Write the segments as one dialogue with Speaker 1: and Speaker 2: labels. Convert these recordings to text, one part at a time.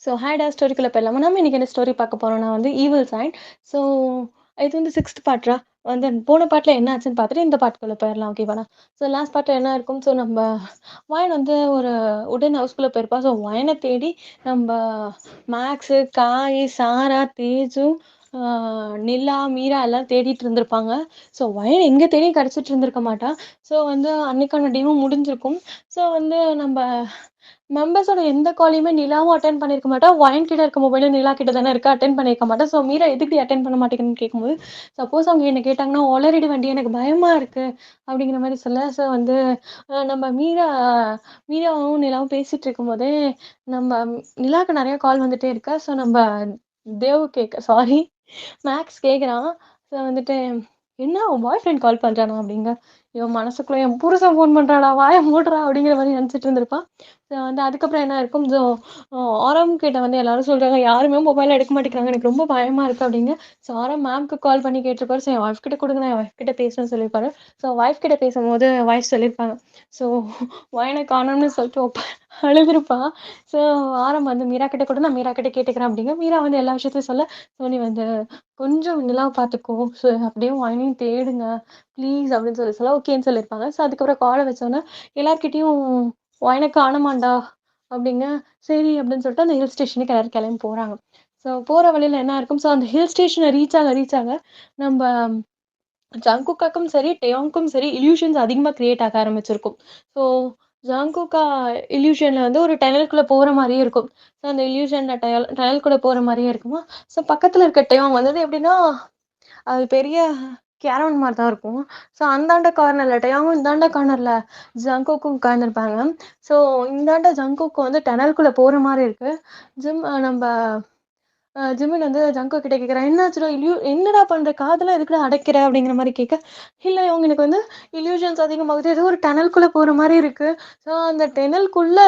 Speaker 1: So ஹேடா ஸ்டோரிக்குள்ள போயிடலாமா? நம்ம இன்னைக்கு என்ன ஸ்டோரி பார்க்க போறோம்னா வந்து ஈவில் சைட். ஸோ இது வந்து 6த் பார்ட்ரா. வந்து போன பார்ட்ல என்ன ஆச்சுன்னு பார்த்துட்டு இந்த பார்ட்குள்ள போயிரலாம். ஓகேவாடா? ஸோ லாஸ்ட் பார்ட்ல என்ன இருக்கும்? ஸோ நம்ப வயன் வந்து ஒரு உடன் ஹவுஸ்குள்ள போயிருப்பா. ஸோ வயன தேடி நம்ப மேக்ஸு, காய், சாரா, தேஜு, ஆ நிலா, மீரா எல்லாம் தேடிட்டு இருந்திருப்பாங்க. ஸோ வயன் எங்க தேடியும் கிடைச்சிட்டு இருந்திருக்க மாட்டா. ஸோ வந்து அன்னைக்கான டேவும் முடிஞ்சிருக்கும். ஸோ வந்து நம்ப மெம்பர்ஸோட எந்த காலையுமே நிலாவும் அட்டெண்ட் பண்ணியிருக்க மாட்டா. வயன் கிட்ட இருக்க மொபைலும் நிலா கிட்ட தானே இருக்கு. அட்டெண்ட் பண்ணியிருக்க மாட்டா. ஸோ மீரா எதுக்குடி அட்டெண்ட் பண்ண மாட்டேங்கிறன்னு கேட்கும்போது, சப்போஸ் அவங்க என்ன கேட்டாங்கன்னா, ஒளறிடுவேன்டி எனக்கு பயமா இருக்கு அப்படிங்கிற மாரி சொல்ல. ஸோ வந்து நம்ம மீராவும் நிலாவும் பேசிட்டு இருக்கும்போதே, நம்ம நிலாக்கு நெறைய கால் வந்துட்டே இருக்கு. ஸோ நம்ம தேவ் சாரி மேக்ஸ் கேட்குறான். ஸோ வந்துட்டு, "என்ன உன் பாய் ஃப்ரெண்ட் கால் பண்றானா?" அப்படிங்க. இவன் மனசுக்குள்ள என் புருஷன் ஃபோன் பண்றான்டா, வாய மூடுறா அப்படிங்கிற மாரி நெனச்சிட்டு இருந்திருப்பான். ஸோ வந்து அதுக்கப்புறம் என்ன இருக்கும், ஸோ ஆரம் கிட்ட வந்து எல்லாரும் சொல்றாங்க, "யாருமே மொபைல் எடுக்க மாட்டேங்கிறாங்க. எனக்கு ரொம்ப பயமா இருக்கு" அப்படின்னு. ஸோ ஆரம் மேம்க்கு கால் பண்ணி கேட்டிருப்பாரு. ஸோ என் ஒய்ஃப் கிட்ட குடுங்க, நான் என் ஒய்ஃப் கிட்ட பேசுறேன்னு சொல்லியிருப்பாரு. ஸோ ஒய்ஃப் கிட்ட பேசும்போது ஒய்ஃப் சொல்லியிருப்பாங்க, ஸோ "வயன காணோம்னு சொல்லிட்டு அழுதுருப்பா." ஸோ ஆரம் வந்து மீரா கிட்ட குடு, நான் மீரா கிட்ட கேட்டுக்கிறேன் அப்படிங்க. மீரா வந்து எல்லா விஷயத்தையும் சொல்ல, "ஸோ நீ வந்து கொஞ்சம் நிலாவ பார்த்துக்கோ. ஸோ அப்படியே வயனையும் தேடுங்க ப்ளீஸ்" அப்படின்னு சொல்ல ஓகேன்னு சொல்லியிருப்பாங்க. ஸோ அதுக்கப்புறம் கால வச்சோனே எல்லார்கிட்டயும் "வயன காணோமான்டா" அப்படிங்க. சரி அப்படின்னு சொல்லிட்டு அந்த ஹில் ஸ்டேஷனுக்கு எல்லாரும் கிளம்பி போறாங்க. ஸோ போற வழியில என்ன இருக்கும், ஸோ அந்த ஹில் ஸ்டேஷன ரீச் ஆக நம்ப ஜங்குக்காக்கும் சரி, டெயோங்க்கும் சரி இல்யூஷன்ஸ் அதிகமா கிரியேட் ஆக ஆரம்பிச்சிருக்கும். ஸோ ஜங்குக்கா இல்யூஷன்ல வந்து ஒரு டனலுக்குள்ள போற மாரியே இருக்கும். ஸோ அந்த இல்யூஷன்ல டனலுக்குள்ள போற மாரியே இருக்குமா, ஸோ பக்கத்துல இருக்க டெயோங் வந்தது எப்படின்னா, அது பெரிய கேரவன் மாரி தான் இருக்கும். ஸோ அந்தாண்ட கார்னர்ல டேயாங்கும், இந்தாண்ட கார்னர்ல ஜங்கோக்கும் உட்கார்ந்திருப்பாங்க. ஸோ இந்தாண்ட ஜங்கோக் வந்து டனலுக்குள்ள போற மாரி இருக்கு. நம்ப ஜிமின் வந்து ஜங்கோ கிட்ட கேட்குறான், "என்னாச்சுடா என்னடா பண்ற? காதெல்லாம் எதுக்குடா அடைக்கிற?" அப்படிங்கிற மாரி கேட்க, "இல்ல இவங்க எனக்கு வந்து இல்யூஷன்ஸ் அதிகமாகுது. ஏதோ ஒரு டனலுக்குள்ள போற மாரி இருக்கு. ஸோ அந்த டனலுக்குள்ள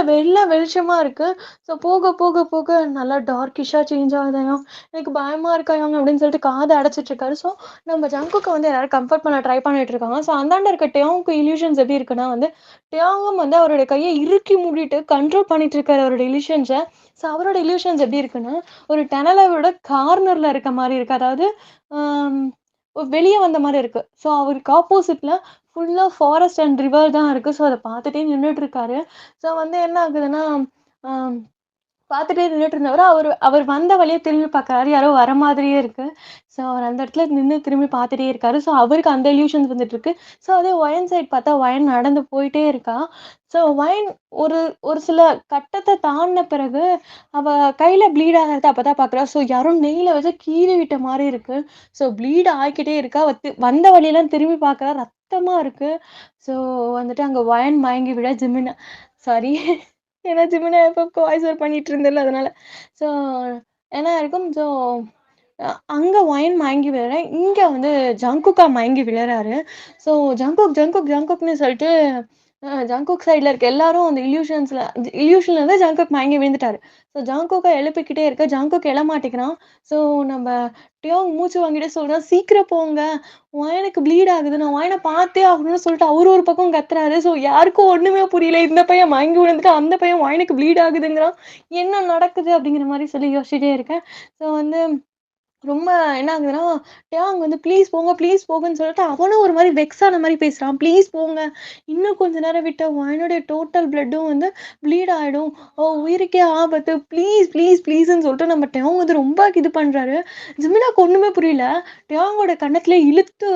Speaker 1: வெளிச்சமா இருக்கு. ஸோ போக போக போக நல்லா டார்க்கிஷ்ஷா சேஞ்ச் ஆகுதாம். எனக்கு பயமா இருக்காயாங்க" அப்படின்னு சொல்லிட்டு காத அடைச்சிட்டு இருக்காரு. ஸோ நம்ம ஜங்குக்க வந்து எல்லாரும் கம்ஃபர்ட் பண்ண ட்ரை பண்ணிட்டு இருக்காங்க. ஸோ அந்தாண்ட இருக்க டேயோங்க்கு இல்யூஷன்ஸ் எப்படி இருக்குன்னா வந்து, டேயோங்கும் வந்து அவரோட கைய இறுக்கி மூடிட்டு கண்ட்ரோல் பண்ணிட்டு இருக்காரு அவரோட இல்யூஷன்ஸ. ஸோ அவரோட இல்யூஷன்ஸ் எப்படி இருக்குன்னா, ஒரு டனலோட கார்னர்ல இருக்க மாரி இருக்கு. அதாவது ஆம் வெளிய வந்த மாரி இருக்கு. ஸோ அவருக்கு ஆப்போசிட்ல ஃபுல்லா ஃபாரஸ்ட் அண்ட் ரிவர் தான் இருக்கு. ஸோ அத பார்த்துட்டே நின்னுட்டு இருக்காரு. ஸோ வந்து என்ன ஆகுதுன்னா, ஆம் பார்த்துட்டே நின்னுட்டு இருந்தவரு, அவர் வந்த வழியா திரும்பி பார்க்குறாரு. யாரோ வர மாதிரியே இருக்கு. ஸோ அவர் அந்த இடத்துல நின்னு திரும்பி பார்த்துட்டே இருக்காரு. ஸோ அவருக்கு அந்த இல்யூஷன்ஸ் வந்துட்டுருக்கு. ஸோ அதே ஒயன் சைட் பார்த்தா, ஒயன் நடந்து போயிட்டே இருக்கா. ஸோ ஒயன் ஒரு ஒரு சில கட்டத்த தாண்டுன பிறகு, அவ கையில ப்ளீட் ஆகுறத அப்பதான் பார்க்குறா. ஸோ யாரோ நெயில வச்சு கீறி விட்ட மாரி இருக்கு. ஸோ ப்ளீட் ஆயிக்கிட்டே இருக்கா. அவ வந்த வழியெல்லாம் திரும்பி பார்க்குறா. ரத்தமா இருக்கு. ஸோ வந்துட்டு அங்க ஒயன் மயங்கி விழ ஜிமின் சாரி ஏன்னா ஜிமினா எப்போ வாய்ஸ் ஓவர் பண்ணிட்டு இருந்தேன்ல அதனால. ஸோ என்ன இருக்கும், ஸோ அங்க ஒயன் மயங்கி விழுறேன். இங்க வந்து ஜங்குக்கா மயங்கி விழறாரு. ஸோ ஜங்குக்ன்னு சொல்லிட்டு ஜங்குக் சைட்ல இருக்க எல்லாரும் அந்த இல்யூஷன்ல இருந்து ஜங்குக் மயங்கி விழுந்துட்டாரு. ஸோ ஜங்குக்க எழுப்பிக்கிட்டே இருக்க, ஜங்குக் எழமாட்டேங்கிறான். ஸோ நம்ம டியோங் மூச்சு வாங்கிட்டே சொல்றான், "சீக்கிரம் போங்க. ஒயனுக்கு ப்ளீட் ஆகுது. நான் ஒயன பார்த்தே ஆகணும்னு" சொல்லிட்டு அவரு ஒரு பக்கம் கத்துறாரு. ஸோ யாருக்கும் ஒண்ணுமே புரியல. இந்த பையன் மயங்கி விழுந்துட்டான். அந்த பையன் ஒயனுக்கு ப்ளீட் ஆகுதுங்கிறான். என்ன நடக்குது? அப்படிங்கிற மாரி சொல்லி யோசிச்சுட்டே இருக்கேன். ஸோ வந்து ரொம்ப என்ன ஆகுதுன்னா, "டேங் வந்து ப்ளீஸ் போங்க, ப்ளீஸ் போங்கன்னு" சொல்லிட்டு அவனும் ஒரு மாரி வெக்ஸ் ஆன மாரி பேசுறான். "ப்ளீஸ் போங்க. இன்னும் கொஞ்ச நேரம் விட்டா என்னுடைய டோட்டல் பிளட்டும் வந்து ப்ளீட் ஆயிடும். உயிருக்கே ஆபத்து. ப்ளீஸ், ப்ளீஸ், ப்ளீஸ்ன்னு" சொல்லிட்டு நம்ம டேங் வந்து ரொம்ப இது பண்றாரு. ஜிமினாக்கு ஒண்ணுமே புரியல. டேங்கோட கன்னத்துல இழுத்து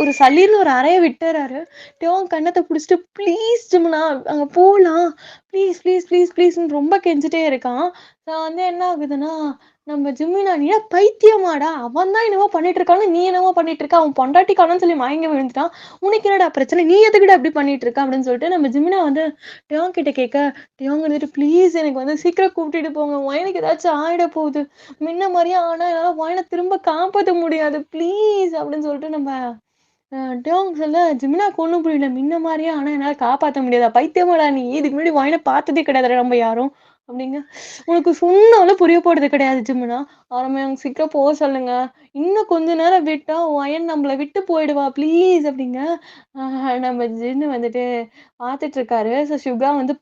Speaker 1: ஒரு சல்லின்னு ஒரு அறைய விட்டுறாரு. டேங் கன்னத்த புடிச்சுட்டு, "ப்ளீஸ் ஜிமினா அங்க போலாம். ப்ளீஸ், ப்ளீஸ், ப்ளீஸ், ப்ளீஸ்ன்னு" ரொம்ப கெஞ்சிட்டே இருக்கான். வந்து என்ன ஆகுதுன்னா, நம்ம ஜிமினா, "நீ என்ன பைத்தியமாடா? அவன் தான் என்னமோ பண்ணிட்டு இருக்கான்னு, நீ என்னமோ பண்ணிட்டு இருக்க. அவன் பொண்டாட்டி காணோம்னு சொல்லி மயங்கி விழுந்துட்டான். உனக்கு என்னடா பிரச்சனை? நீ எதுக்குடா இப்படி பண்ணிட்டு இருக்க?" அப்படின்னு சொல்லிட்டு நம்ம ஜிமினா வந்து டியோங் கிட்ட கேட்க, டியோங் வந்துட்டு, "ப்ளீஸ் எனக்கு வந்து சீக்கிரம் கூட்டிட்டு போங்க. எனக்கு ஏதாச்சும் ஆயிட போகுது. முன்ன மாரியே ஆனா என்னால வயன திரும்ப காப்பாத்த முடியாது. ப்ளீஸ்" அப்படின்னு சொல்லிட்டு நம்ம டியோங் சொல்ல, "ஜிமினாக்கு ஒண்ணும் புரியல. முன்ன மாரியே ஆனா என்னால காப்பாத்த முடியாதா? பைத்தியமாடா நீ? இதுக்கு முன்னாடி வயன பார்த்ததே கிடையாதுடா நம்ம யாரும்" அப்டிங்க. "உனக்கு சொன்னாலும் புரிய போறது கிடையாது ஜிம்முனா. ஆரம்பி சீக்கிரம் போ சொல்லுங்க. இன்னும் கொஞ்ச நேரம் விட்டா உன் அயன் நம்மள விட்டு போயிடுவா ப்ளீஸ்" அப்டிங்க. நம்ம ஜின்னு வந்துட்டு பார்த்துட்டுருக்காரு. "சுகா வந்து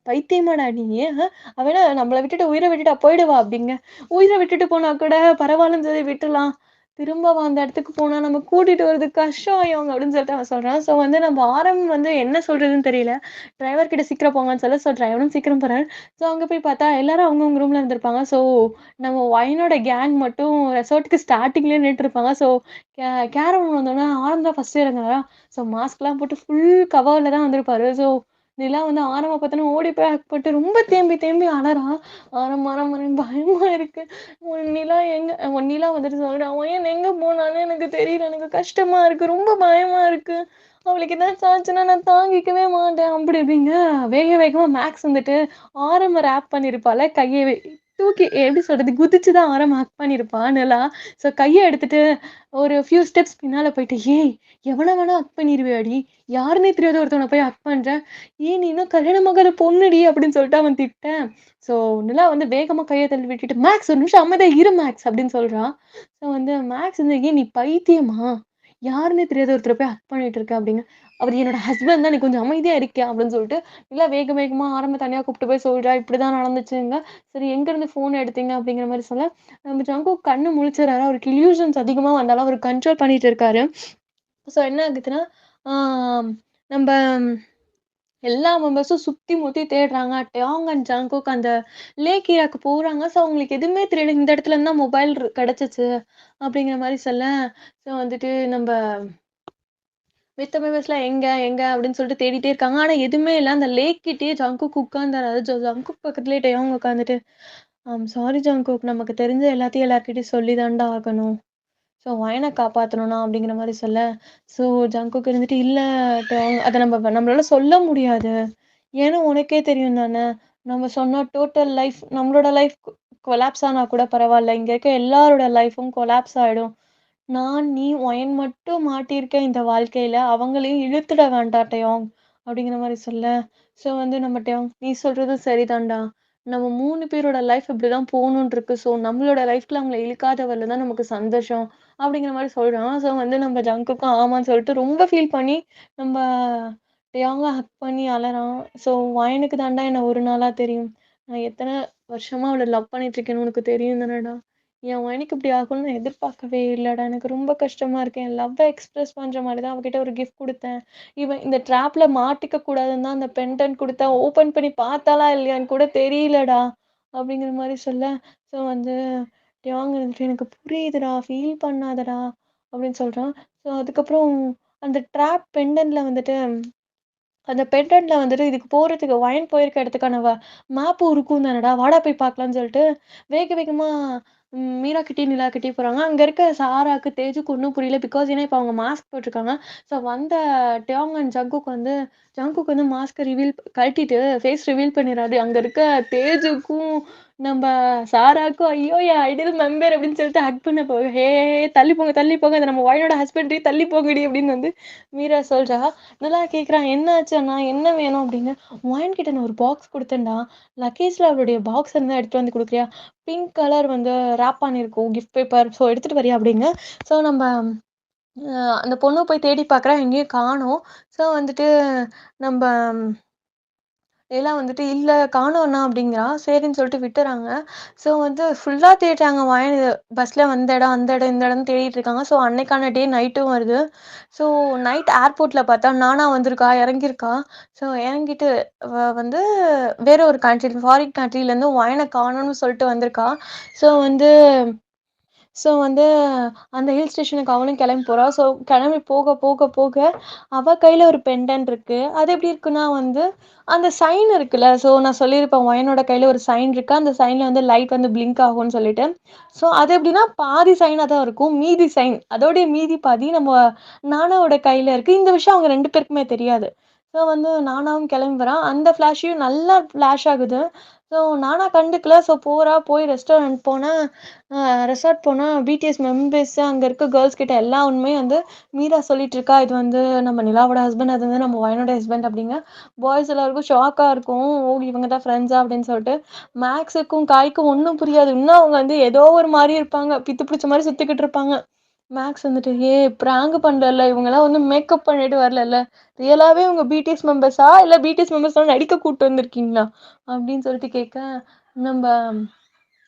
Speaker 1: பைத்தியமாடா நீயு? அவ என்ன நம்மள விட்டுட்டு உயிர விட்டுட்டா போயிடுவா" அப்டிங்க. "உயிர விட்டுட்டு போனா கூட பரவாயில்லன்னு சொல்லி விட்டுறலாம். திரும்ப அவ அந்த இடத்துக்கு போனா நம்ம கூட்டிட்டு வரது கஷ்டம் ஆயும்" அப்டின்னு சொல்லிட்டு அவன் சொல்றான். ஸோ வந்து நம்ம வந்து என்ன சொல்றதுன்னு தெரியல. டிரைவர் கிட்ட சீக்கிரம் போங்கன்னு சொல்ல, ஸோ டிரைவரும் சீக்கிரம் போறாரு. ஸோ அங்க போய் பார்த்தா எல்லாரும் அவங்கவங்க ரூம்ல இருந்திருப்பாங்க. ஸோ நம்ம ஒயினோட கேங் மட்டும் ரெசார்ட்க்கு ஸ்டார்ட்டிங்லயே நின்னுட்டுருப்பாங்க. ஸோ கே கேரவன் வந்தோனே ஆனந்த் தான் ஃபர்ஸ்ட் இறங்குனாரா, ஸோ மாஸ்க்லாம் போட்டு ஃபுல் கவர்ல தான் வந்திருப்பாரு. ஸோ நிலா வந்து ஆரம்ப பார்த்தோனே ஓடி போய் ஹக் பண்ணிட்டு ரொம்ப தேம்பி தேம்பி அழறா. ஆரம் ஆரம் எனக்கு பயமா இருக்கு. நிலா வந்துட்டு சொல்றா, "ஒயன் எங்க போனான்னு எனக்கு தெரியல. எனக்கு கஷ்டமா இருக்கு. ரொம்ப பயமா இருக்கு. அவளுக்கு ஏதாச்சும் ஆச்சுன்னா நான் தாங்கிக்கவே மாட்டேன்." அப்படி இப்படிங்க வேக வேகமா மேக்ஸ் வந்துட்டு ஆரம்ப ரேப் பண்ணியிருப்பாள, கைய தூக்கி எப்படி சொல்றது? குதிச்சு தான் ஆரம் ஹக் பண்ணியிருப்பா நிலா. ஸோ கைய எடுத்துட்டு ஒரு ஃபியூ ஸ்டெப்ஸ் பின்னால போயிட்டு, "ஏய்! எவன வேணா ஹக் பண்ணிருவியாடி? யாருன்னே தெரியாத ஒருத்தவன போய் ஹக் பண்ற? ஏய்! நீ இன்னும் கல்யாணம் ஆகாத பொண்ணுடி" அப்படின்னு சொல்லிட்டு அவன் திட்ட. ஸோ நிலா வந்து வேகமா கைய தள்ளி விட்டுட்டு, "மேக்ஸ் ஒரு நிமிஷம் அமைதியா இரு மேக்ஸ்" அப்படின்னு சொல்றா. ஸோ வந்து மேக்ஸ் வந்து, "ஏய்! நீ பைத்தியமா? யாருன்னே தெரியாத ஒருத்தர போய் ஹக் பண்ணிட்டு இருக்க" அப்படின்னு. "அவரு என்னோட ஹஸ்பண்ட் தான். நீ கொஞ்சம் அமைதியா இருக்கியா?" அப்படின்னு சொல்லிட்டு நிலா வேக வேகமா ஆரம்ப தனியா கூப்பிட்டு போய் சொல்றா, "இப்படிதான் நடந்துச்சுங்க. சரி எங்கருந்து ஃபோன் எடுத்தீங்க?" அப்படிங்கிற மாரி சொல்ல, நம்ம ஜங்குக் கண்ணு முழிச்சுறாரு. அவருக்கு இல்யூஷன்ஸ் அதிகமா வந்தாலும் அவரு கண்ட்ரோல் பண்ணிட்டு இருக்காரு. ஸோ என்ன ஆகுதுன்னா, ஆ நம்ப எல்லா மெம்பர்ஸும் சுத்தி முத்தி தேடுறாங்க. டயாங் அண்ட் ஜங்குக் அந்த லேக் ஏரியாக்கு போறாங்க. ஸோ அவங்களுக்கு எதுவுமே தெரியல. இந்த இடத்துல இருந்து தான் மொபைல் கிடைச்சுச்சு அப்படிங்கிற மாரி சொல்ல, ஸோ வந்துட்டு நம்ப மித்த மெம்பர்ஸ்லாம் எங்க எங்க அப்படின்னு சொல்லிட்டு தேடிட்டே இருக்காங்க. ஆனா எதுவுமே இல்ல. அந்த லேக் கிட்டயே ஜங்குக் உட்கார்ந்தாரு. அதாவது ஜங்குக் பக்கத்திலேயே டயாங் உட்காந்துட்டு, சாரி ஜங்குக் நமக்கு தெரிஞ்ச எல்லாத்தையும் எல்லார்கிட்டயும் சொல்லி தான்டா ஆகணும்." ஸோ வயன காப்பாத்தணும்னா அப்படிங்கிற மாரி சொல்ல, ஸோ ஜங்குக் இருந்துட்டு, "இல்ல அத நம்மளால சொல்ல முடியாது. ஏன்னா உனக்கே தெரியும் தானே! நம்ம சொன்னா டோட்டல் லைஃப் நம்மளோட லைஃப் கொலாப்ஸ் ஆனா கூட பரவால்ல. இங்க இருக்க எல்லாரோட லைஃப்பும் கொலாப்ஸ் ஆயிடும். நான், நீ, ஒயன் மட்டும் மாட்டியிருக்கேன் இந்த வாழ்க்கையில. அவங்களையும் இழுத்துட வேண்டாம் டயாங்." அப்படிங்கிற மாரி சொல்ல, ஸோ வந்து நம்ம டயாங், "நீ சொல்றதும் சரிதான்டா. நம்ம 3 பேரோட லைஃப் இப்படிதான் போணும்னு இருக்கு. ஸோ நம்மளோட லைஃப்ல அவங்கள இழுக்காத வரல தான் நமக்கு சந்தோஷம்." அப்படிங்கிற மாரி சொல்றான். ஸோ வந்து நம்ம ஜங்குக்கும் ஆமான்னு சொல்லிட்டு ரொம்ப ஃபீல் பண்ணி நம்ப டயாங்க ஹக் பண்ணி அழறான். ஸோ "வயனுக்கு தான்டா என்ன ஒரு நாளா தெரியும். நான் எத்தன வருஷமா அவள லவ் பண்ணிட்டு இருக்கேன்னு உனக்கு தெரியும் தானடா. என் வயனுக்கு இப்படி ஆகும்னு நான் எதிர்பார்க்கவே இல்லடா. எனக்கு ரொம்ப கஷ்டமா இருக்கு. என் லவ்வ எக்ஸ்பிரஸ் பண்ற மாரி தான் அவகிட்ட ஒரு கிஃப்ட் குடுத்தேன். இவ இந்த ட்ராப்ல மாட்டிக்க கூடாதுன்னு தான் அந்த பெண்டன்ட் குடுத்தேன். ஓப்பன் பண்ணி பார்த்தாளா இல்லையான்னு கூட தெரியலடா." அப்படிங்கிற மாரி சொல்ல, ஸோ வந்து டயாங் இருந்துட்டு, "எனக்கு புரியுதுடா, ஃபீல் பண்ணாதடா" அப்படின்னு சொல்றான். ஸோ அதுக்கப்புறம் அந்த ட்ராப் பெண்டன்ட்ல வந்துட்டு அந்த பெண்டன்ட்ல வந்துட்டு இதுக்கு போறதுக்கு ஒயன் போயிருக்க இடத்துக்கான மேப்பும் இருக்கும் தானடா! வாடா போய் பார்க்கலான்னு சொல்லிட்டு, வேக வேகமா மீரா கிட்டயும், நிலா கிட்டயும் போறாங்க. அங்க இருக்க சாராக்கு, தேஜுக்கு ஒண்ணும் புரியல. பிகாஸ் ஏன்னா இப்ப அவங்க மாஸ்க் போட்டுருக்காங்க. ஸோ வந்த டயாங் அண்ட் ஜங்குக் வந்து மாஸ்க்க கழட்டிட்டு ஃபேஸ் ரிவீல் பண்ணிறாரு. அங்க இருக்க தேஜுக்கும், நம்ப சாராக்கும், "ஐயோ! என் ஐடியல் மெம்பர்" அப்படின்னு சொல்லிட்டு ஹக் பண்ண போக, "ஹே! தள்ளி போங்க, தள்ளி போங்க. அது நம்ம ஒயனோட ஹஸ்பண்ட்டி தள்ளி போங்கடி" அப்படின்னு வந்து மீரா சொல்றா. நிலா கேட்குறான், "என்ன ஆச்சு அண்ணா? என்ன வேணும்?" அப்படின்னு. "மொயன் கிட்ட நான் ஒரு பாக்ஸ் குடுத்தேன்டா. லக்கேஜ்ல அவளுடைய பாக்ஸ் இருந்தா எடுத்துட்டு வந்து குடுக்குறியா? பிங்க் கலர் வந்து ராப் பண்ணியிருக்கும் கிஃப்ட் பேப்பர். ஸோ எடுத்துட்டு வரியா?" அப்படின்னு. ஸோ நம்ப அந்த பொண்ணு போய் தேடி பார்க்குறா, எங்கேயும் காணோம். ஸோ வந்துட்டு நம்ப எல்லாம் வந்துட்டு, "இல்ல காணோம் அண்ணா" அப்படிங்கிறா. சரின்னு சொல்லிட்டு விட்டுறாங்க. ஸோ வந்து ஃபுல்லா தேடுறாங்க. பஸ்ல வந்த இடம், அந்த இடம், இந்த இடம்னு தேடிட்டு இருக்காங்க. ஸோ அன்னைக்கான டே நைட்டும் வருது. ஸோ நைட் ஏர்போர்ட்ல பார்த்தா நானா வந்திருக்கா, இறங்கியிருக்கா. ஸோ இறங்கிட்டு வந்து வேற ஒரு ஃபாரின் கண்ட்ரிலேருந்து ஒயன காணோம்னு சொல்லிட்டு வந்திருக்கா. ஸோ வந்து ஸோ வந்து அந்த ஹில் ஸ்டேஷனுக்கு அவளும் கிளம்பி போறா. ஸோ கிளம்பி போக, போக, போக அவ கையில ஒரு பெண்டன்ட் இருக்கு. அது எப்படி இருக்குன்னா வந்து, அந்த சைன் இருக்குல்ல, ஸோ நான் சொல்லியிருப்பேன் ஒயனோட கையில ஒரு சைன் இருக்கு. அந்த சைன்ல வந்து லைட் வந்து பிளிங்க் ஆகும்ன்னு சொல்லிட்டு. ஸோ அது எப்படின்னா, பாதி சைனா தான் இருக்கும். மீதி சைன் அதோடைய மீதி பாதி நம்ம நானாவோட கையில இருக்கு. இந்த விஷயம் அவங்க 2 பேருக்குமே தெரியாது. ஸோ வந்து நானாவும் கிளம்பி வரா. அந்த ஃப்ளாஷையும் நல்லா ஃப்ளாஷ் ஆகுது. ஸோ நானா கண்டுக்கல. ஸோ போய் ரெஸ்டாரண்ட் போனா, ரெசார்ட் போனா பிடிஎஸ் மெம்பர்ஸ் அங்க இருக்க கேர்ல்ஸ் கிட்ட எல்லா உண்மையும் வந்து மீரா சொல்லிட்டு இருக்கா. இது வந்து நம்ம நிலாவோட ஹஸ்பண்ட், அது வந்து நம்ம வயனோட ஹஸ்பண்ட் அப்டிங்க. பாய்ஸ் எல்லாருக்கும் ஷாக்கா இருக்கும். ஓ! இவங்க தான் ஃப்ரெண்ட்ஸா அப்டின்னு சொல்ட்டு. மேக்ஸுக்கும், காய்க்கும் ஒண்ணும் புரியாது. இன்னும் அவங்க வந்து ஏதோ ஒரு மாரி இருப்பாங்க. பித்து பிடிச்ச மாரி சுத்திக்கிட்டு இருப்பாங்க. மேக்ஸ் வந்துட்டு, "ஏய் பிராங்க் பண்றல்ல, இவங்கலாம் வந்து மேக்கப் பண்ணிட்டு வரலல்ல. ரியலாவே இவங்க பிடிஎஸ் மெம்பர்ஸா? இல்ல பிடிஎஸ் மெம்பர்ஸ்லாம் நடிக்க கூட்டு வந்திருக்கீங்களா?" அப்படின்னு சொல்லிட்டு கேட்க, நம்ப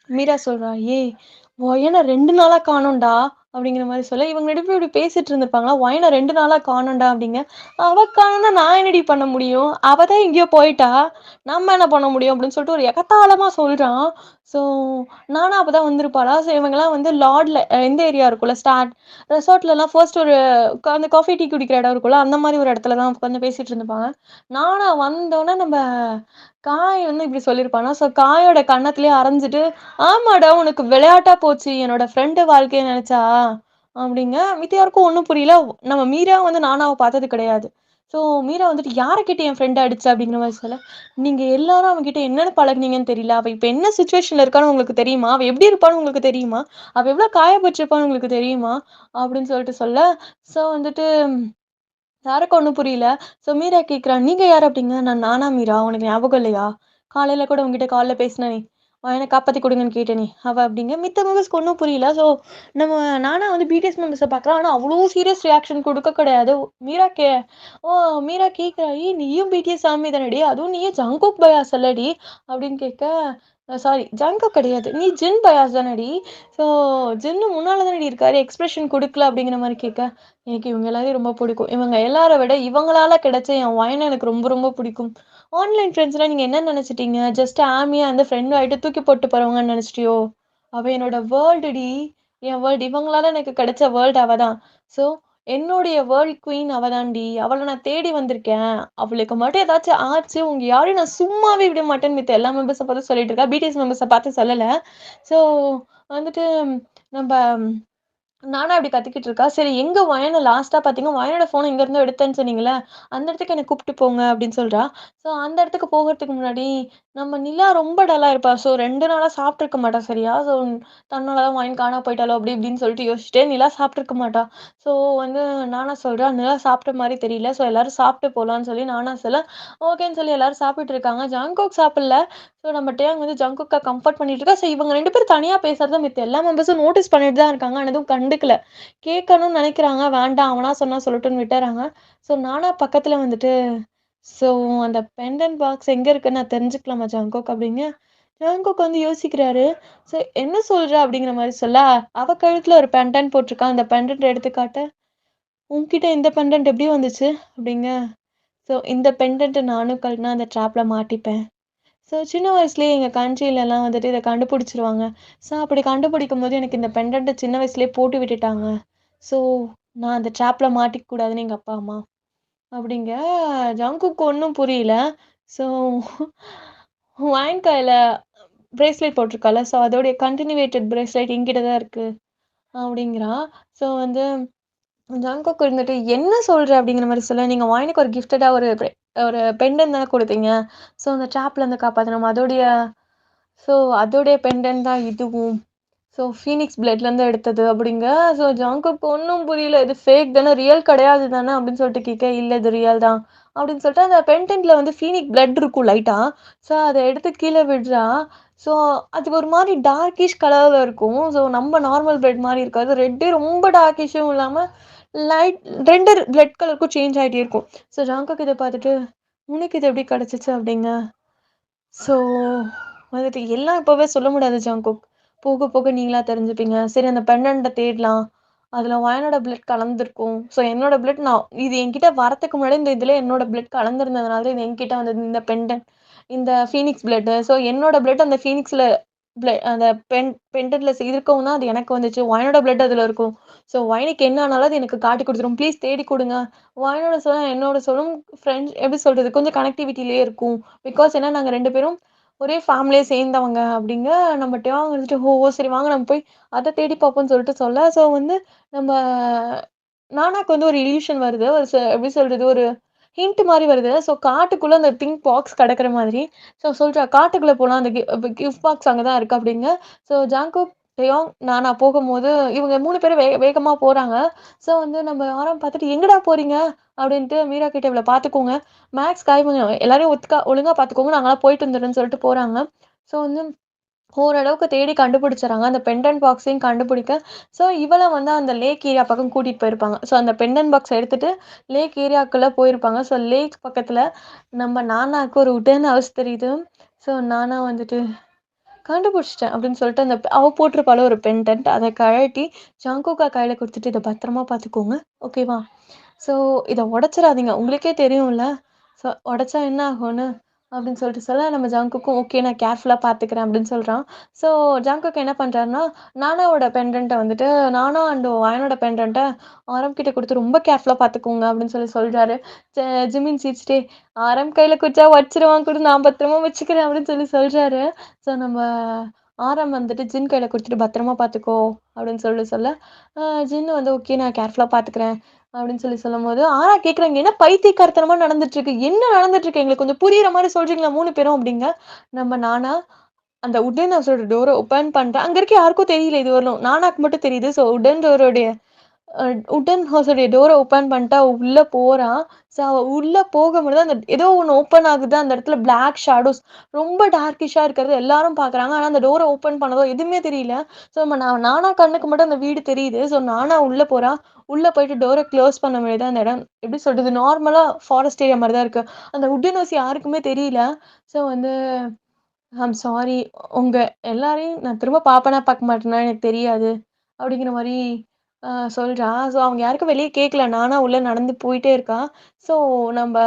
Speaker 1: மீரா சொல்றா, "ஏய்! ஒயன 2 நாளா காணோம்டா" அப்படிங்கிற மாரி சொல்ல, இவங்க 2 பேரும் இப்படி பேசிட்டு இருந்திருப்பாங்களா, "ஒயன 2 நாளா காணோம்டா" அப்படிங்க. "அவ காணோம்னா நான் என்னடி பண்ண முடியும்? அவ தான் எங்கேயோ போயிட்டா. நம்ம என்ன பண்ண முடியும்?" அப்படின்னு சொல்லிட்டு ஒரு எகத்தாளமா சொல்றான். ஸோ நானா அப்பதான் வந்திருப்பாளா, ஸோ இவங்கலாம் வந்து லாட்ல இந்த ஏரியா இருக்கும்ல, ரெசார்ட்லலாம் ஃபர்ஸ்ட் ஒரு அந்த காஃபி, டீ குடிக்கிற இடம் இருக்கும்ல, அந்த மாரி ஒரு இடத்துல தான் உட்காந்து பேசிட்டு இருந்திருப்பாங்க. நானா வந்தோனே நம்ப காய் வந்து இப்படி சொல்லியிருப்பானா, ஸோ காயோட கன்னத்திலேயே அரைஞ்சுட்டு, "ஆமாடா உனக்கு விளையாட்டா போச்சு என்னோட ஃப்ரெண்டு வாழ்க்கைய நெனச்சா" அப்படிங்க. மித்த யாருக்கும் ஒண்ணும் புரியல. நம்ம மீரா வந்து நானாவ பார்த்தது கிடையாது. ஸோ மீரா வந்துட்டு, "யார கேட்டு என் ஃப்ரெண்ட அடிச்ச?" அப்படிங்கிற மாரி சொல்ல, "நீங்க எல்லாரும் அவகிட்ட என்னன்னு பழகுனீங்கன்னு தெரியல. அவ இப்ப என்ன சிச்சுவேஷன்ல இருக்கான்னு உங்களுக்கு தெரியுமா? அவ எப்படி இருப்பான்னு உங்களுக்கு தெரியுமா? அவ எவ்வளோ காயப்பட்டுருப்பான்னு உங்களுக்கு தெரியுமா?" அப்படின்னு சொல்லிட்டு சொல்ல, ஸோ வந்துட்டு யாருக்கும் ஒண்ணும் புரியல. ஸோ மீரா கேட்கிறா, "நீங்க யாரு?" அப்படிங்க. நானா மீரா? உனக்கு ஞாபகம் இல்லையா? காலையில கூட உன்கிட்ட கால்ல பேசினனே. என்ன காப்பாத்தி குடுங்கன்னு கேட்டேனே, அவ அப்படிங்க. மித்த மெம்பர்ஸ்க்கு ஒண்ணும் புரியல. ஸோ நம்ம நானா வந்து பிடிஎஸ் மெம்பர்ஸ பார்க்குறேன். ஆனா அவ்ளோ சீரியஸ் ரியாக்ஷன் குடுக்க கிடையாது. மீரா கே ஓ மீரா கேட்கிறா, "ஏய் நீயும் பிடிஎஸ் ஆர்மி தானடி? அதுவும் நீயும் ஜங்குக் பயாஸ் இல்லடி?" அப்படின்னு கேட்க, சாரி ஜங்குக் கிடையாது. "நீ ஜின் பயாஸ் தானடி? ஸோ ஜின்னு முன்னால தானடி இருக்காரு. எக்ஸ்பிரஷன் குடுக்கல." அப்படிங்கிற மாரி கேட்க, எனக்கு இவங்க எல்லாரையும் ரொம்ப பிடிக்கும். இவங்க எல்லார விட இவங்களால கிடைச்ச என் ஒயன எனக்கு ரொம்ப ரொம்ப பிடிக்கும். ஆன்லைன் ஃப்ரெண்ட்ஸ்லாம் நீங்க என்ன நெனச்சுட்டீங்க? ஜஸ்ட் ஆமியா வந்து ஃப்ரெண்ட் ஆயிட்டு தூக்கி போட்டு போறவங்கன்னு நெனச்சுட்டியோ? அவ என்னோட வேர்ல்டுடி. என் வேர்ல்டு. இவங்களால எனக்கு கிடைச்ச வேர்ல்டு அவ தான். ஸோ என்னுடைய வேர்ல்ட் குயின் அவ தான்டி. அவள நான் தேடி வந்திருக்கேன். அவளுக்கு மட்டும் ஏதாச்சும் ஆச்சு, உங்க யாரையும் நான் சும்மாவே விட மாட்டேன்னு மித்த எல்லா மெம்பர்ஸ பார்த்து சொல்லிட்டு இருக்கா. பிடிஎஸ் மெம்பர்ஸ பார்த்து சொல்லல. ஸோ வந்துட்டு நம்ப நானா இப்படி கத்திக்கிட்டு இருக்கா. சரி எங்க வயன லாஸ்ட்டா பார்த்தீங்க, வயனோட ஃபோன எங்கேருந்தோ எடுத்தேன்னு சொன்னீங்கல்ல, அந்த இடத்துக்கு என்ன கூப்ட்டு போங்க அப்படின்னு சொல்றா. ஸோ அந்த இடத்துக்கு போகறதுக்கு முன்னாடி, நம்ம நிலா ரொம்ப டல்லா இருப்பா. ஸோ 2 நாளா சாப்ட்டுருக்க மாட்டா சரியா. ஸோ தன்னால தான் வயன் காணாம போயிட்டாளோ அப்படி இப்படின்னு சொல்லிட்டு யோசிச்சுட்டே நிலா சாப்ட்டுருக்க மாட்டா. ஸோ வந்து நானா சொல்றா, "நிலா சாப்ட்ட மாரி தெரியல. ஸோ எல்லாரும் சாப்ட்டு போலான்னு" சொல்லி நானா சொல்ல, ஓகேன்னு சொல்லி எல்லாரும் சாப்பிட்டுட்டு இருக்காங்க. ஜங்காக் சாப்பிடல. ஸோ நம்ம டேங் வந்து ஜங்குக்க கம்ஃபோர்ட் பண்ணிட்டு இருக்கா. ஸோ இவங்க 2 பேரும் தனியா பேசுறத மித்த எல்லா மெம்பர்ஸும் நோட்டீஸ் பண்ணிட்டு தான் இருக்காங்க. ஆனா எதுவும் கண்டுக்கல. கேட்கணும்னு நெனைக்கிறாங்க. வேண்டாம் அவனா சொன்னா சொல்லட்டும்னு விட்டுர்றாங்க. ஸோ நானா பக்கத்துல வந்துட்டு, "ஸோ அந்த பெண்டன்ட் பாக்ஸ் எங்க இருக்குன்னு நான் தெரிஞ்சுக்கலாமா ஜங்குக்?" அப்படிங்க. ஜங்குக் வந்து யோசிக்கிறாரு. "ஸோ என்ன சொல்ற?" அப்படிங்கிற மாரி சொல்ல, அவ கழுத்துல ஒரு பெண்டன்ட் போட்டிருக்கா. அந்த பெண்டன்ட் எடுத்து காட்ட, "உன்கிட்ட இந்த பெண்டன்ட் எப்படி வந்துச்சு?" அப்படிங்க. "ஸோ இந்த பெண்டன்ட்ட நானும் கழட்டுனா அந்த ட்ராப்ல மாட்டிப்பேன்." ஸோ சின்ன வயசுலயே எங்க கண்ட்ரிலலாம் வந்துட்டு இத கண்டுபிடிச்சுருவாங்க. ஸோ அப்படி கண்டுபிடிக்கும்போது எனக்கு இந்த பெண்டன்ட்ட சின்ன வயசுலயே போட்டு விட்டுட்டாங்க. ஸோ நான் அந்த ட்ராப்ல மாட்டிக்க கூடாதுன்னு எங்க அப்பா, அம்மா. அப்படிங்க ஜங்குக்கு ஒண்ணும் புரியல. ஸோ வாங்கிக்காயில பிரேஸ்லெட் போட்டிருக்கால. ஸோ அதோடைய கன்டினியூவேட்டட் பிரேஸ்லெட் என்கிட்ட தான் இருக்கு. அப்படிங்கிறா. ஸோ வந்து ஜங்குக் இருந்துட்டு, "என்ன சொல்ற?" அப்படிங்கிற மாரி சொல்ல, "நீங்க வயனுக்கு ஒரு கிஃப்டடா ஒரு பெண்டன்ட் தானே குடுத்தீங்க. ஸோ அந்த ட்ராப்லருந்து காப்பாத்தணும். அதோடைய பெண்டன்ட் தான் இதுவும். ஸோ ஃபீனிக்ஸ் பிளட்லேருந்து எடுத்தது" அப்படிங்க. ஸோ ஜங்குக்கு ஒண்ணும் புரியல. "இது ஃபேக் தானே, ரியல் கிடையாது தானே?" அப்படின்னு சொல்லிட்டு கேட்க, "இல்ல இது ரியல் தான்" அப்படின்னு சொல்லிட்டு அந்த பெண்டன்ட்ல வந்து ஃபீனிக் பிளட் இருக்கும் லைட்டா. ஸோ அத எடுத்து கீழ விடுறா. ஸோ அது ஒரு மாரி டார்க்கிஷ் கலர்ல இருக்கும். ஸோ நம்ம நார்மல் பிளட் மாரி இருக்காது. ரெட்டே ரொம்ப டார்க்கிஷும் இல்லாம லைட் 2 பிளட் கலருக்கும் சேஞ்ச் ஆயிட்டே இருக்கும். ஸோ ஜங்குக் இத பார்த்துட்டு, "உனக்கு இது எப்படி கிடைச்சுச்சு?" அப்படிங்க. ஸோ வந்துட்டு எல்லாம் இப்பவே சொல்ல முடியாது ஜங்குக். போக போக நீங்களா தெரிஞ்சுப்பீங்க. சரி அந்த பெண்டன்ட்ட தேடலாம். அதுல வயனோட பிளட் கலந்திருக்கும். ஸோ என்னோட பிளட் இது என்கிட்ட வரதுக்கு முன்னாடி இந்த இதுல என்னோட பிளட் கலந்திருந்ததுனால தான் இது என்கிட்ட வந்தது. இந்த பெண்டன்ட், இந்த ஃபீனிக்ஸ் பிளட். ஸோ என்னோட பிளட் அந்த ஃபீனிக்ஸ்ல அந்த பெண்டன்ட்ல இருக்கவும் தான் அது எனக்கு வந்துச்சு. வயனோட பிளட் அதுல இருக்கும். ஸோ வயனுக்கு என்ன ஆனாலும் அது எனக்கு காட்டிக் குடுத்துரும். ப்ளீஸ் தேடி குடுங்க. வயனோட சொல்லும், என்னோட சொல்லும் ஃப்ரெண்ட்ஸ் எப்படி சொல்றது? கொஞ்சம் கனெக்டிவிட்டிலயே இருக்கும். பிகாஸ் ஏன்னா நாங்க 2 பேரும் ஒரே ஃபேமிலிய சேர்ந்தவங்க அப்படிங்க. நம்ம டேவாங் வந்துட்டு, "ஓ! சரி வாங்க நம்ம போய் அத தேடி பார்ப்போம்ன்னு" சொல்லிட்டு சொல்ல, ஸோ வந்து நம்ம நானாக்கு வந்து ஒரு இல்யூஷன் வருது. ஒரு எப்படி சொல்றது? ஒரு ஹிண்ட் மாரி வருது. ஸோ காட்டுக்குள்ள அந்த பிங்க் பாக்ஸ் கடக்குற மாதிரி. ஸோ சொல்றா, "காட்டுக்குள்ள போலாம். அந்த கிஃப்ட் பாக்ஸ் அங்க தான் இருக்கு" அப்டிங்க. ஸோ ஜாங்குக், டேயாங், நானா போகும்போது இவங்க 3 பேரும் வேகமா போறாங்க. ஸோ வந்து நம்ம ஆரம் பார்த்துட்டு, "எங்கடா போறீங்க?" அப்டின்ட்டு மீரா கிட்ட, "இவள பார்த்துக்கோங்க. மேக்ஸ், காய்மணி எல்லாரையும் ஒழுங்கா பார்த்துக்கோங்க. நாங்கலாம் போயிட்டு வந்துர்றோம்ன்னு" சொல்லிட்டு போறாங்க. ஸோ வந்து ஓரளவுக்கு தேடி கண்டுபிடிச்சர்றாங்க. அந்த பெண்டன்ட் பாக்ஸையும் கண்டுபிடிக்க, ஸோ இவள வந்து அந்த லேக் ஏரியா பக்கம் கூட்டிட்டு போயிருப்பாங்க. ஸோ அந்த பெண்டன்ட் பாக்ஸ் எடுத்துட்டு லேக் ஏரியாக்குள்ள போயிருப்பாங்க. ஸோ லேக் பக்கத்துல நம்ம நானாக்கு ஒரு உட்டன் ஹவுஸ் தெரியுது. ஸோ நானா வந்துட்டு கண்டுபிடிச்சுட்டேன் அப்படின்னு சொல்லிட்டு அவ போட்டிருப்பாள ஒரு பெண்டன்ட் அத கழட்டி ஜங்குக்கா கையில குடுத்துட்டு, "இத பத்திரமா பார்த்துக்கோங்க. ஓகேவா? ஸோ இத உடைச்சிராதீங்க. உங்களுக்கே தெரியும்ல. ஸோ உடைச்சா என்ன ஆகும்னு?" அப்படின்னு சொல்லிட்டு சொல்ல, நம்ம ஜங்குக்கும், "ஓகே நான் கேர்ஃபுல்லா பார்த்துக்கிறேன்" அப்படின்னு சொல்றான். ஸோ ஜங்குக் என்ன பண்றாருன்னா, நானாவோட பெண்டன்ட்ட வந்துட்டு நானா அண்ட் அயனோட பெண்டன்ட்ட ஆரம் கிட்ட குடுத்து, "ரொம்ப கேர்ஃபுல்லா பார்த்துக்கோங்க" அப்படின்னு சொல்றாரு. ஜ ஜிமின் சிரிச்சுட்டே, "ஆரம் கையில குடுத்தா உடைச்சிருவான் குடு, நான் பத்திரமா வச்சுக்கிறேன்" அப்படின்னு சொல்றாரு. ஸோ நம்ம ஆரம் வந்துட்டு ஜின் கையில குடுத்துட்டு, "பத்திரமா பார்த்துக்கோ" அப்படின்னு சொல்ல, அ ஜின் வந்து, "ஓகே நான் கேர்ஃபுல்லா பார்த்துக்கிறேன்" அப்படின்னு சொல்லும்போது, ஆரா கேட்குறாங்க, "என்ன பைத்தியக்காரத்தனமா நடந்துட்டு இருக்கு? என்ன நடந்துட்டு இருக்கு? எங்களுக்கு கொஞ்சம் புரியிற மாரி சொல்றீங்களா 3 பேரும்?" அப்படிங்க. நம்ம நானா அந்த உட்டன் ஹவுஸோட டோர ஓப்பன் பண்றேன். அங்க இருக்க யாருக்கும் தெரியல இதுவரையிலும். நானாக்கு மட்டும் தெரியுது. ஸோ உட்டன் டோரோடைய உட்டன் ஹவுஸோடைய டோர ஓப்பன் பண்ணிட்டு அவ உள்ள போறா. ஸோ அவ உள்ள போகும்பொழுது அந்த ஏதோ ஒண்ணு ஓப்பன் ஆகுது. அந்த இடத்துல பிளாக் ஷேடோஸ் ரொம்ப டார்க்கிஷா இருக்கிறது எல்லாரும் பார்க்குறாங்க. ஆனா அந்த டோர ஓப்பன் பண்ணதோ எதுவுமே தெரியல. ஸோ நானா கண்ணுக்கு மட்டும் அந்த வீடு தெரியுது. ஸோ நானா உள்ள போறா. உள்ள போயிட்டு டோர க்ளோஸ் பண்ணும்பொழுது அந்த இடம் எப்படி சொல்றது? நார்மலா ஃபாரஸ்ட் ஏரியா மாரி தான் இருக்கு. அந்த உட்டன் ஹவுஸ் யாருக்குமே தெரியல. ஸோ வந்து சாரி. உங்க எல்லாரையும் நான் திரும்ப பாப்பேனா, பார்க்க மாட்டேனா எனக்கு தெரியாது. அப்படிங்கிற மாரி அ சொல்றா. ஸோ அவங்க யாருக்கும் வெளிய கேட்கல. நானா உள்ள நடந்து போயிட்டே இருக்கா. ஸோ நம்ப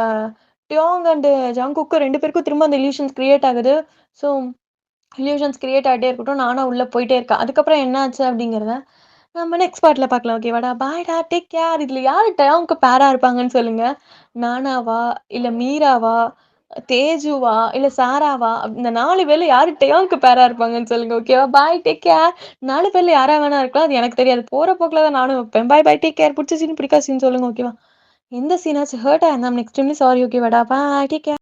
Speaker 1: டியோங் அண்ட் ஜங்குக்கு 2 பேருக்கும் திரும்ப அந்த இல்யூஷன்ஸ் கிரியேட் ஆகுது. ஸோ இல்யூஷன்ஸ் கிரியேட் ஆயிட்டே இருக்கட்டும். நானா உள்ள போயிட்டே இருக்கேன். அதுக்கப்புறம் என்ன ஆச்சு அப்படிங்கிறத நம்ம நெக்ஸ்ட் பார்ட்ல பார்க்கலாம். ஓகேவாடா? பாய்டா! Take care. இதுல யாரு டயாங்க்கு பேரா இருப்பாங்கன்னு சொல்லுங்க. நானாவா? இல்ல மீராவா? தேஜுவா? இல்ல சாராவா? இந்த 4 பேர்ல யாரு டயாங்க்கு பேரா இருப்பாங்கன்னு சொல்லுங்க. ஓகேவா? பாய் டேக் கேர். 4 பேர்ல யாரா வேணா இருக்கலாம். அது எனக்கு தெரியாது. போற போக்குல தான் நானும் வைப்பேன். Bye bye take care. புடிச்ச சீன், பிடிக்காத சீன் சொல்லுங்க. ஓகேவா? எந்த சீனாச்சும் ஹர்ட் ஆயிருந்தா ஐ அம் எக்ஸ்ட்ரீம்லி சாரி. ஓகேவாடா? Bye take care.